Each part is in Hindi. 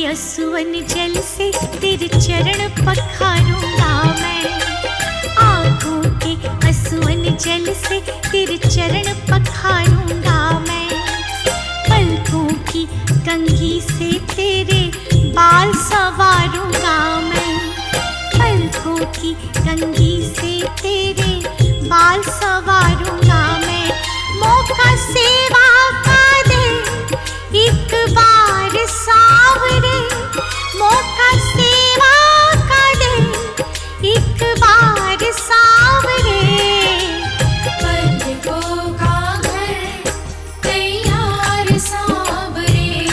असुवन जल से तेरे चरण पखारूंगा मैं। आँखों के असुवन जल से तेरे चरण पखारूंगा मैं। पलकों की कंघी से तेरे बाल संवारूंगा मैं। पलकों की कंघी से तेरे बाल संवारूंगा मैं। मौका सेवा का दे एक बार सावरे। मौका सेवा का दे एक बार सावरे। पलकों का घर तैयार सावरे।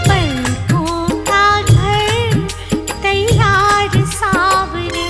पलकों का घर तैयार सावरे।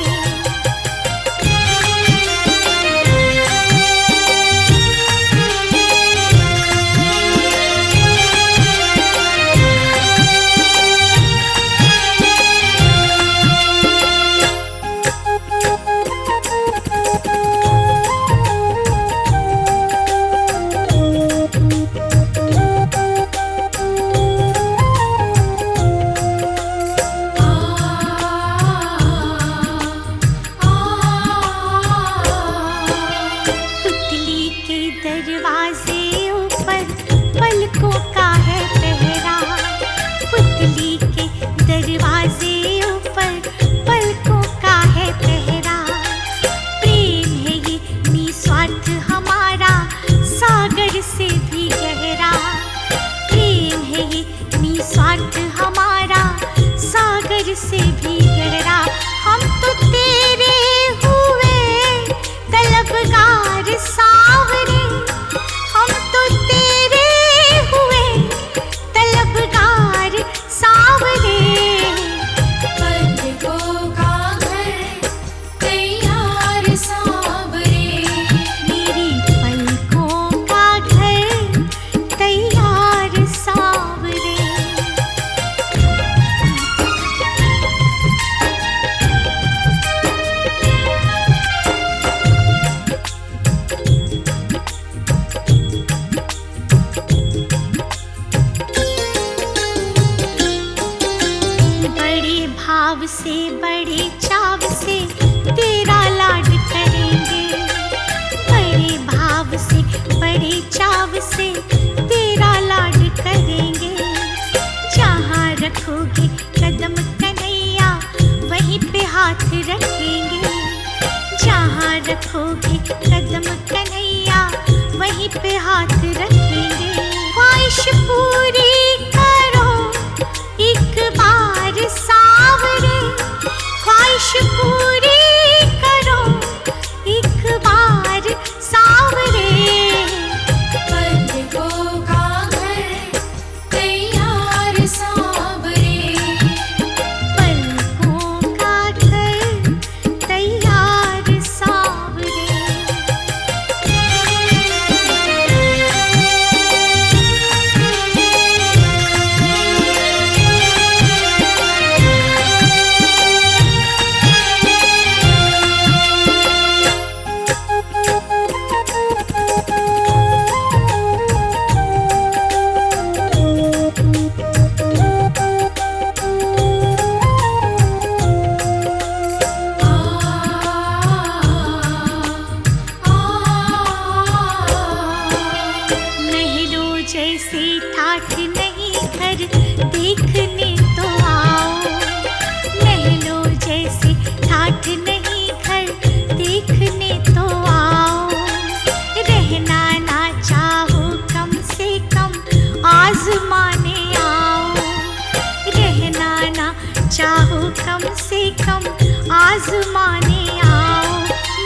पुतली के दरवाजे ऊपर पलकों का है पहरा। पुतली के दरवाजे ऊपर पलकों का है पहरा। प्रेम है ये निस्वार्थ हमारा सागर से भी गहरा। प्रेम है ये निस्वार्थ हमारा सागर से भी गहरा। हम तो तेरे हुए तलबगार सावरे। हम तो तेरे हुए तलबगार सावरे। पलकों का घर तैयार सावरे। मेरी पलकों का घर तैयार सावरे। बड़े भाव से बड़े चाव से तेरा लाड करेंगे। बड़े भाव से बड़े चाव से तेरा लाड करेंगे। जहाँ रखोगे कदम कन्हैया वहीं पे हाथ रखेंगे। जहाँ रखोगे कदम कन्हैया वहीं पे हाथ रखेंगे। ख्वाहिश पूरी करो एक बार सावरे। ख्वाहिश पूरी करो एक बार सावरे। पलकों का घर तैयार सावरे। पलकों का घर तैयार सावरे। नहरों जैसे ठाठ नहीं घर देखने तो आओ। नहरों जैसे ठाठ नहीं घर देखने तो आओ। रहना ना चाहो कम से कम आजमाने आओ। रहना ना चाहो कम से कम आजमाने आओ।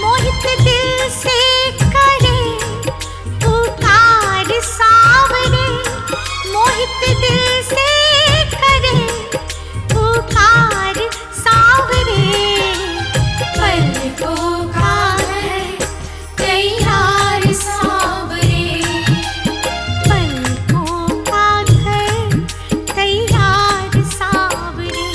मोहित दिल से करे पुकार सावरे। मोहित दिल से करे पुकार सावरे। पलकों का घर तैयार सावरे। पलकों का घर तैयार सावरे।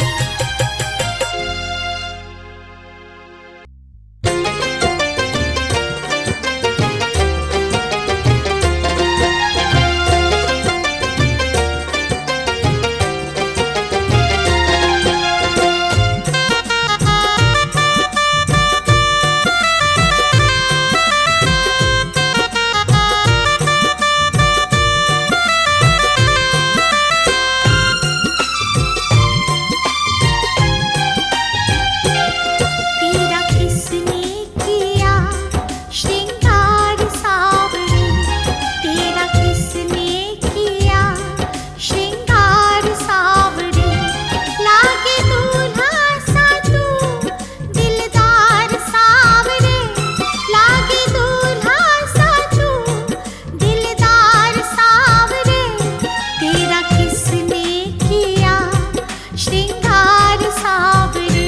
श्रृंगार सावरे।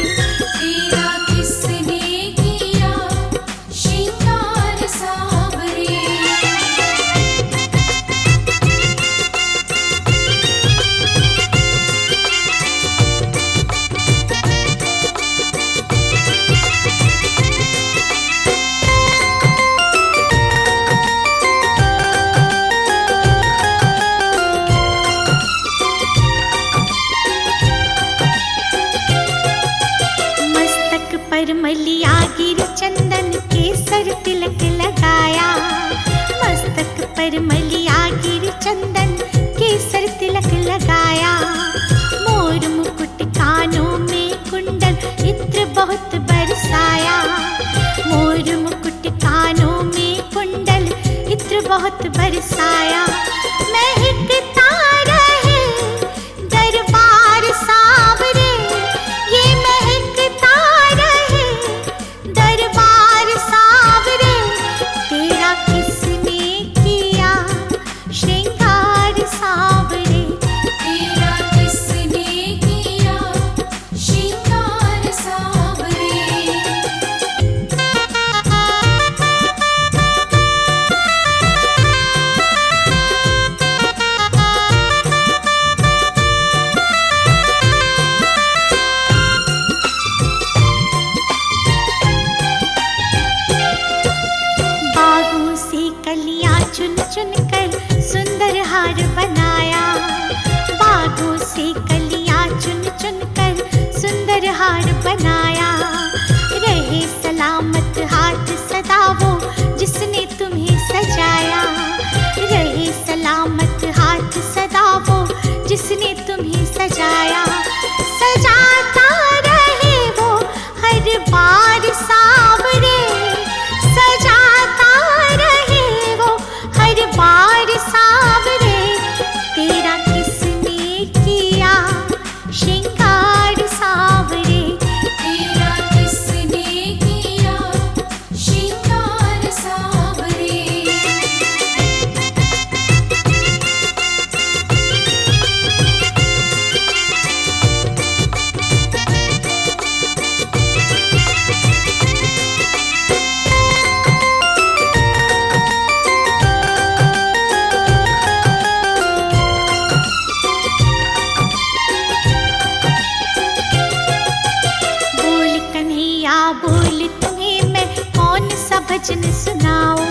तेरा किसने किया श्रृंगार सावरे। मस्तक पर मलिया गिर चंदन केसर तिलक लगाया। मस्तक पर मलिया गिर चंदन केसर तिलक लगाया। मोर मुकुट कानों में कुंडल इत्र बहुत बरसाया। मोर मुकुट कानों में कुंडल इत्र बहुत बरसाया। महकता रहे दरबार सावरे। ये महकता रहे दरबार सावरे। तेरा किसने किया श्रृंगार सावरे। तेरा किसने किया श्रृंगार सावरे। बागों से कलियां चुन चुन कर सुंदर हार बनाया। बागों से कलियां चुन चुन कर सुंदर हार बनाया। रहे सलामत हाथ सदा वो जिसने तुम्हें सजाया। रहे सलामत हाथ सदा वो जिसने तुम्हें सजाया। सजाता रहे वो हर बार सावरे। सजाता रहे वो हर बार सावरे। तेरा किसने किया श्रृंगार सावरे। तेरा किसने किया श्रृंगार सावरे। बोल कन्हैया बोल तुम्हें मैं कौन सा भजन सुनाऊं।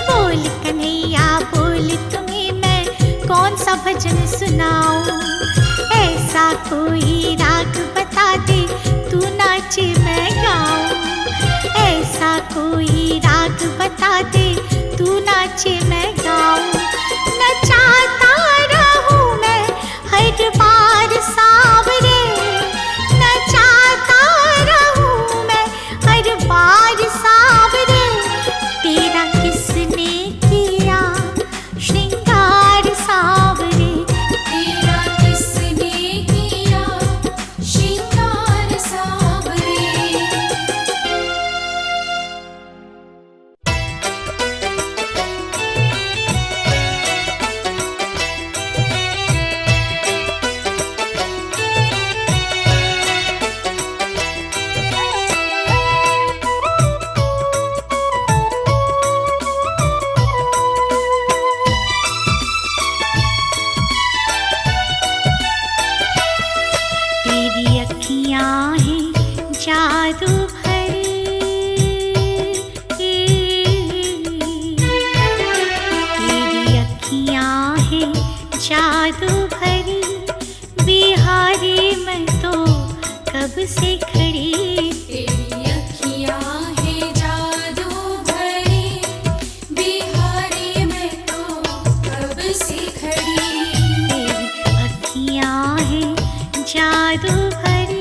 बोल कन्हैया बोल तुम्हें मैं कौन सा भजन सुनाऊं। ऐसा कोई राग बता दे तू नाचे मैं गाऊं। ऐसा कोई राग बता दे तू नाचे मैं गाऊं। नचाता रहूं मैं हर बार सावरे। नचाता रहूं मैं हर बार सावरे। तेरा किसने किया श्रृंगार सावरे। तेरा किसने किया श्रृंगार सावरे। तेरी अखियां हैं जादू भरी। तेरी अखियां हैं जादू भरी। बिहारी मैं तो कब से खड़ी। तेरी अखियाँ हैं जादू भरी। बिहारी मैं तो कब से खड़ी। तेरी अखियां हैं जादू भरी।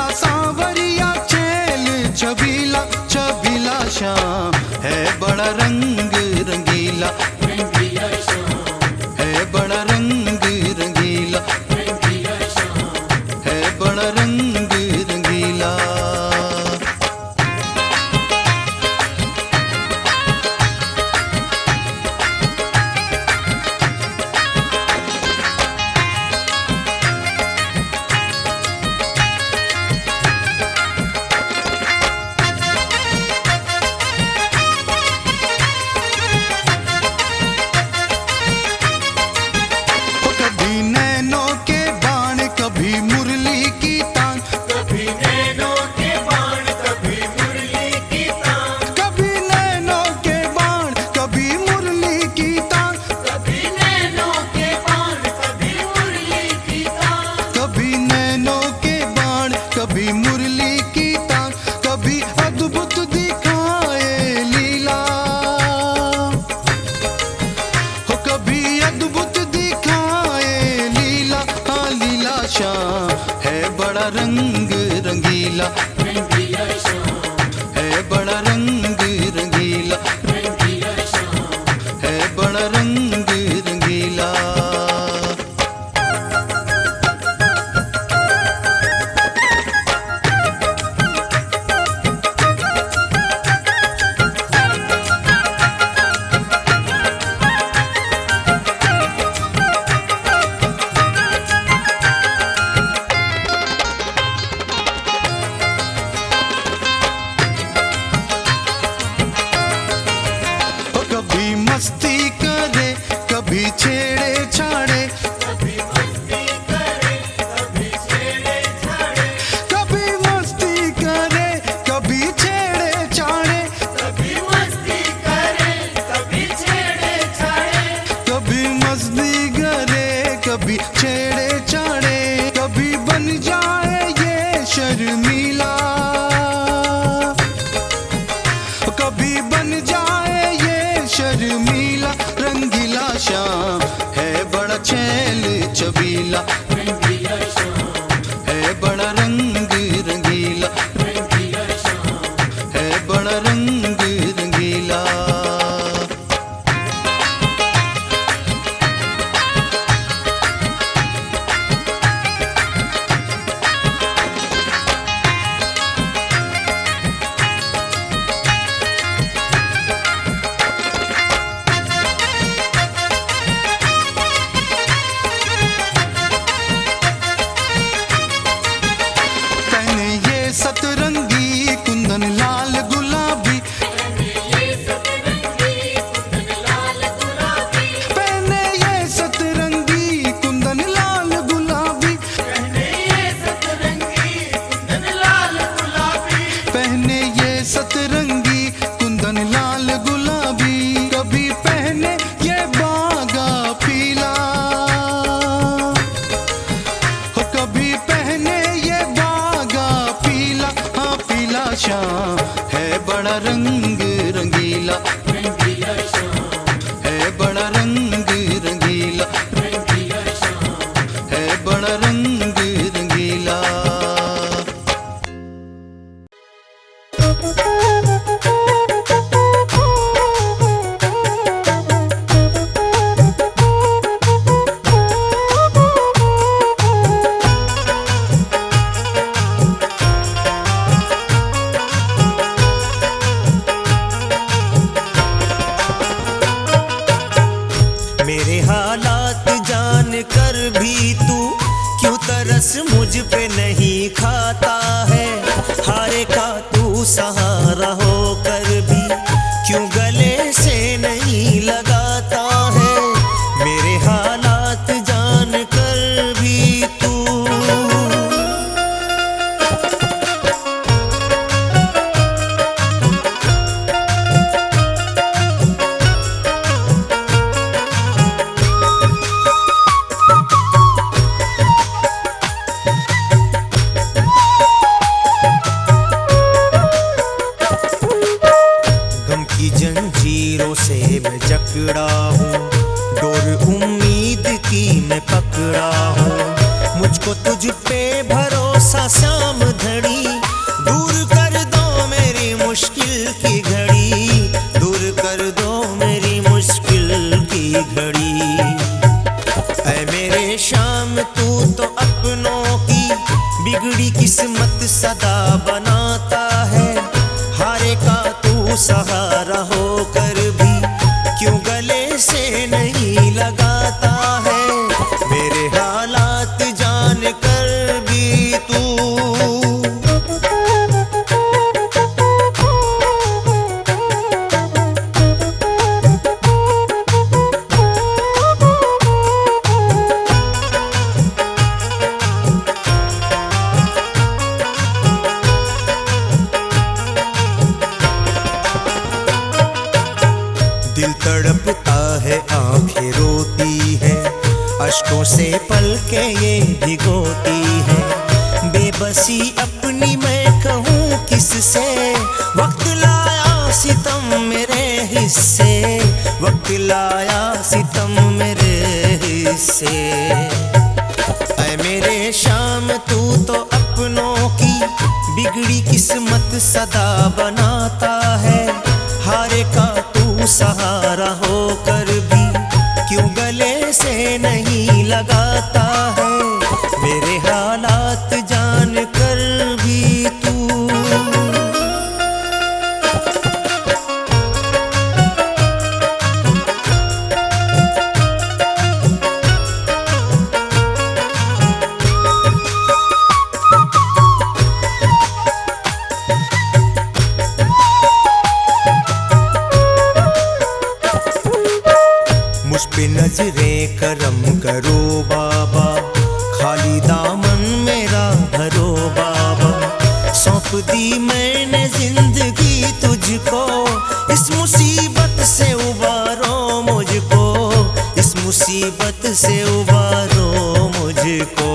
मेरा सांवरिया चेल छबीला छबीला श्याम है बड़ा रंग रंगीला, है बड़ा रंग रंगीला, है बड़ा रंग रंगीला। कभी नैनों के बाण कभी मुरली की तान, कभी नैनों के बाण कभी मुरली की तान, कभी नैनों के बाण कभी मुरली की तान, कभी नैनों के बाण कभी मुरली की तान, कभी नैनों के बाण कभी मुरली की तान, कभी अद्भुत दिखाए लीला हो, कभी अद्भुत दिखाए लीला। हाँ लीला श्याम है बड़ा रंग रंगीला, रंगीला श्याम, है बड़ा रंग रंगीला, रंगीला श्याम, है बड़ा रंग रंगीला। किस्मत सदा बनाता है, हारे का तू सहारा होकर भी क्यों गले से नहीं लगाता है। मेरे हालात जान कर भी तू दिल तड़पता है, आंखें रोती है, अश्कों से पलकें ये भिगोती है। बेबसी अपनी मैं कहूँ किससे, वक्त लाया सितम मेरे हिस्से, वक्त लाया सितम मेरे हिस्से। ऐ मेरे शाम तू तो अपनों की बिगड़ी किस्मत सदा बनाता है, हारे का तू सहारा होकर भी क्यों गले से नहीं लगाता है। मेरे हालात जान कर भी तू मुझ पे नजरें करम करो बाबा, खाली दामन मेरा भरो बाबा। सौंप दी मैंने जिंदगी तुझको, इस मुसीबत से उबारो मुझको, इस मुसीबत से उबारो मुझको।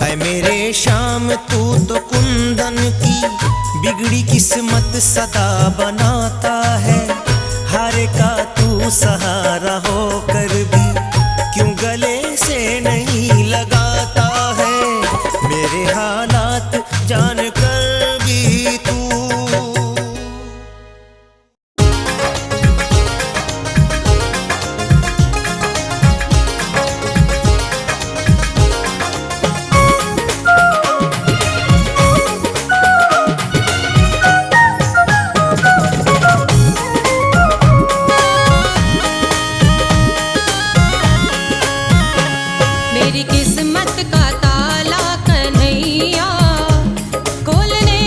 ऐ मेरे शाम तू तो कुंदन की बिगड़ी किस्मत सदा बनाता है, हारे का तू सहारा होकर भी क्यों गले से नहीं लगाता है। मेरे हालात जान कर भी तू मेरी किस्मत का ताला कन्हैया खोलने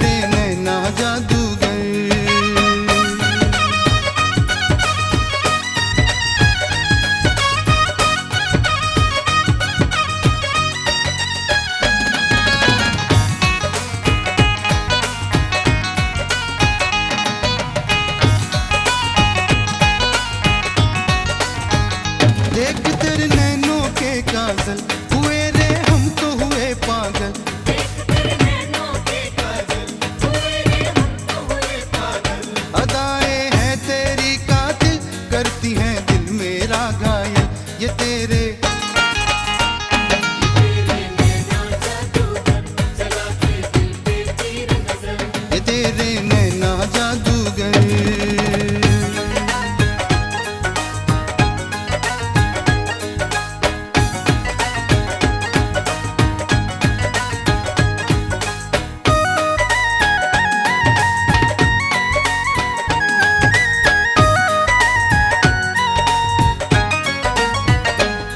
तेरे नैना जादूगर। देख तेरे नैनों के काजल, हुए रे हम तो हुए पागल। अदाएं हैं तेरी कातिल, करती हैं दिल मेरा घायल। ये तेरे ये तेरे नैना जादूगर।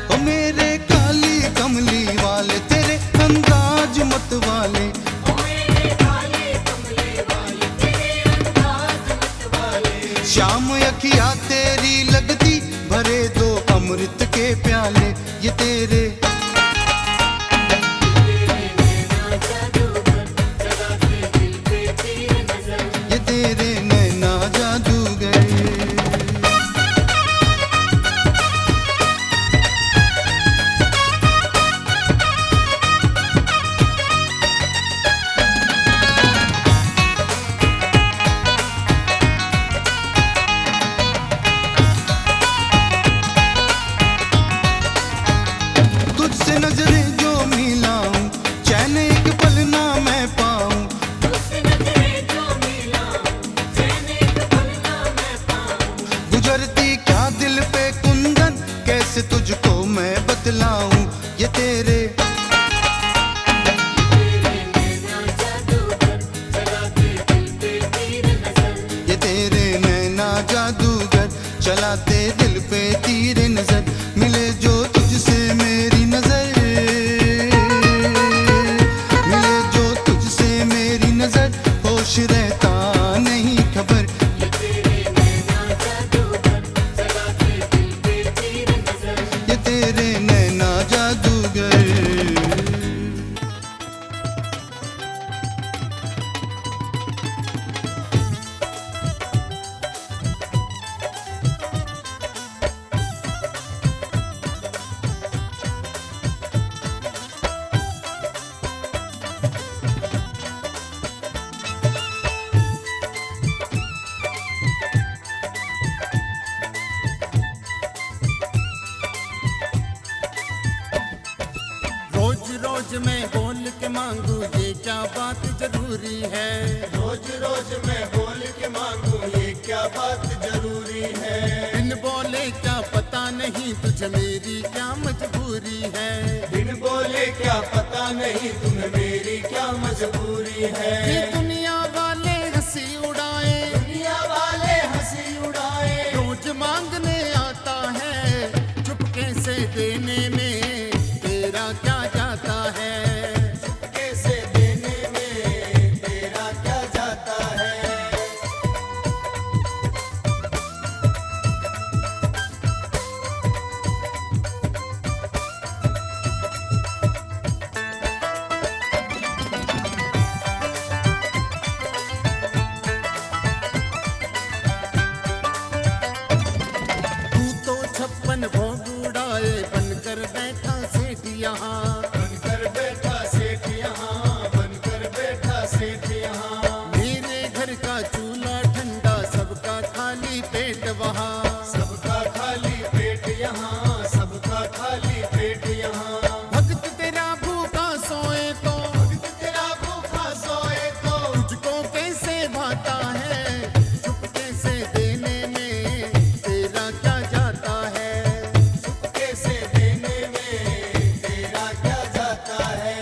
ओ मेरे काली कमली वाले, तेरे अंदाज मत वाले। शाम अखिया तेरी लगती, भरे दो अमृत के प्याले। ये तेरे ये तेरे नैना जादूगर। तुझसे नजरें जो मिलाऊं, चैन एक पल ना मैं पाऊं। गुजरती क्या दिल पे कुंदन, कैसे तुझको मैं बतलाऊं। ये तेरे ये तेरे नैना जादूगर, चलाते दिल पे तीर नजर। मिले जो तुझसे मेरी नजर, मिले जो तुझसे मेरी नजर, होश रहता नहीं खबर। ये तेरे नैना जादूगर। रोज रोज मैं बोल के मांगू, ये क्या बात जरूरी है। रोज रोज मैं बोल के मांगू, ये क्या बात जरूरी है। बिन बोले क्या पता नहीं तुझे मेरी क्या मजबूरी है। बिन बोले क्या पता नहीं तुम्हें मेरी क्या मजबूरी है। ये दुनिया वाले हंसी उड़ाए, दुनिया वाले हंसी उड़ाए, रोज मांगने आता है, चुपके से देने में तेरा क्या जाता है। कैसे देने में तेरा क्या जाता है। तू तो 56 भोग उड़ाए, बनकर बैठा सेठ यहाँ। बनकर बैठा सेठ यहाँ, बनकर बैठा सेठ यहाँ। मेरे घर का चूल्हा ठंडा, सबका खाली पेट वहाँ। सबका खाली पेट यहाँ, सबका खाली पेट यहाँ। भक्त तेरा भूखा सोए तो, भक्त तेरा भूखा सोए तो, तुझको कैसे भाता है, चुपके से देने में तेरा क्या जाता है। कैसे देने में तेरा क्या जाता है।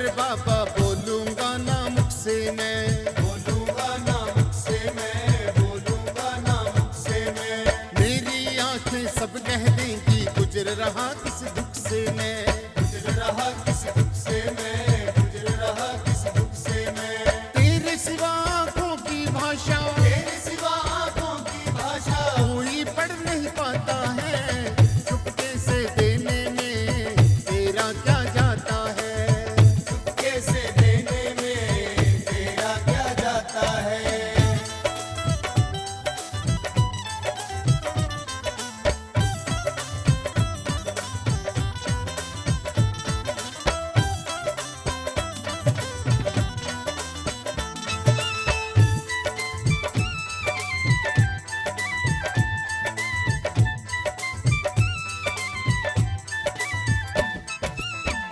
पर बाबा बोलूंगा ना मुख से मैं, बोलूंगा ना मुख से मैं, बोलूंगा ना मुख से मैं। मेरी आंखें सब कह देंगी गुजर रहा किस दुख से मैं, गुजर रहा किस दुख से मैं, गुजर रहा किस दुख से मैं। तेरे सिवा आंखों की भाषा तेरे सिवा आंखों की भाषा कोई पढ़ नहीं पाता है, चुपके से देने में तेरा क्या जाता है, चुपके से देने में तेरा क्या जाता है।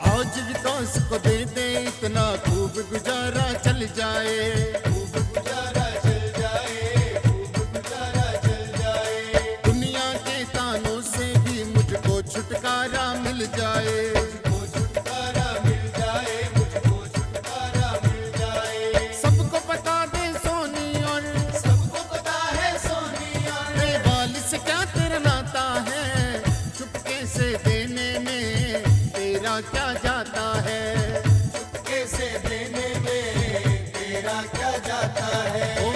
आज विकास को दे दे इतना खूब गुजारा चल जाए, खूब गुजारा चल जाए, खूब गुजारा चल जाए। दुनिया के तानों से भी मुझको छुटकारा मिल जाए, मुझको छुटकारा मिल जाए, मुझको छुटकारा मिल जाए। सबको बता दे सोनी और सबको पता है सोनी और वाल से क्या तेरा नाता है, चुपके से देने में तेरा क्या जाता है, चुपके से देने में तेरा क्या जाता है। ओ